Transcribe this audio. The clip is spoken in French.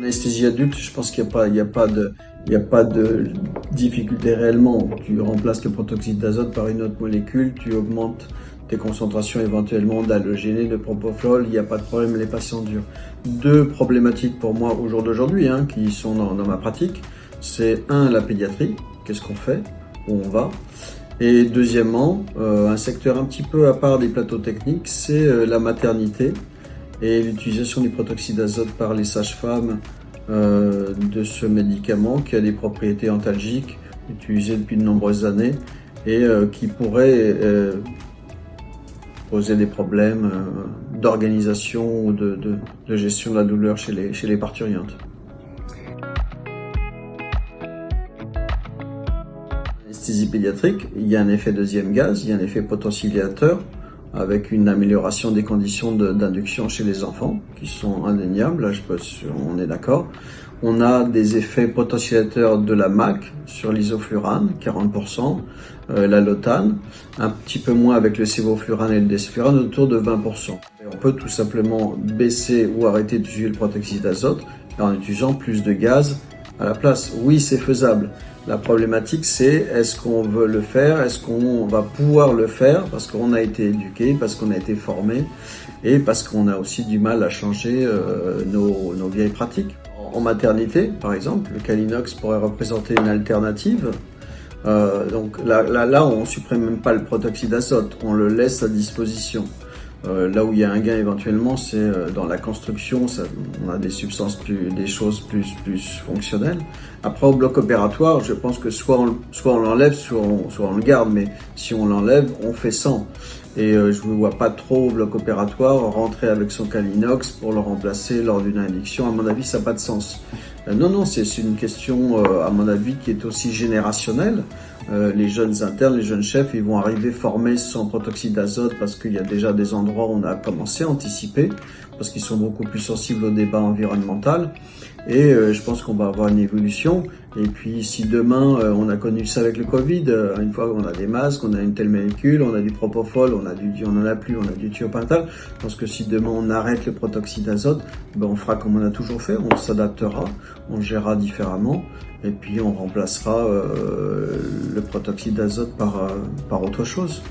Anesthésie adulte, je pense qu'il n'y a pas de difficulté réellement. Tu remplaces le protoxyde d'azote par une autre molécule, tu augmentes tes concentrations éventuellement d'halogénés, de propofol, il n'y a pas de problème, les patients durent. Deux problématiques pour moi au jour d'aujourd'hui, qui sont dans ma pratique, c'est la pédiatrie, qu'est-ce qu'on fait, où on va. Et deuxièmement, un secteur un petit peu à part des plateaux techniques, c'est la maternité et l'utilisation du protoxyde d'azote par les sages-femmes de ce médicament qui a des propriétés antalgiques utilisées depuis de nombreuses années et qui pourrait poser des problèmes d'organisation ou de gestion de la douleur chez les parturientes. Anesthésie pédiatrique, il y a un effet deuxième gaz, il y a un effet potentiodilateur avec une amélioration des conditions d'induction chez les enfants qui sont indéniables, là on est d'accord. On a des effets potentiodilateurs de la MAC sur l'isoflurane, 40%, la lotane, un petit peu moins avec le sévoflurane et le desflurane, autour de 20%. Et on peut tout simplement baisser ou arrêter d'utiliser le protoxyde d'azote en utilisant plus de gaz à la place. Oui, c'est faisable. La problématique, c'est est-ce qu'on veut le faire, est-ce qu'on va pouvoir le faire, parce qu'on a été éduqué, parce qu'on a été formé, et parce qu'on a aussi du mal à changer nos vieilles pratiques. En maternité, par exemple, le Calinox pourrait représenter une alternative. Donc là, on supprime même pas le protoxyde d'azote, on le laisse à disposition. Là où il y a un gain éventuellement, c'est dans la construction, on a des substances des choses plus fonctionnelles. Après, au bloc opératoire, je pense que soit on l'enlève, soit on le garde, mais si on l'enlève, on fait sans. Et je ne vois pas trop au bloc opératoire rentrer avec son Calinox pour le remplacer lors d'une induction. À mon avis, ça n'a pas de sens. Non, c'est une question, à mon avis, qui est aussi générationnelle. Les jeunes internes, les jeunes chefs, ils vont arriver formés sans protoxyde d'azote parce qu'il y a déjà des endroits où on a commencé à anticiper, parce qu'ils sont beaucoup plus sensibles au débat environnemental. Et je pense qu'on va avoir une évolution. Et puis si demain, on a connu ça avec le Covid, une fois qu'on a des masques, on a une telle molécule, on a du propofol, on en a plus, on a du thiopental. Je pense que si demain on arrête le protoxyde d'azote, on fera comme on a toujours fait, on s'adaptera, on gérera différemment. Et puis on remplacera le protoxyde d'azote par autre chose.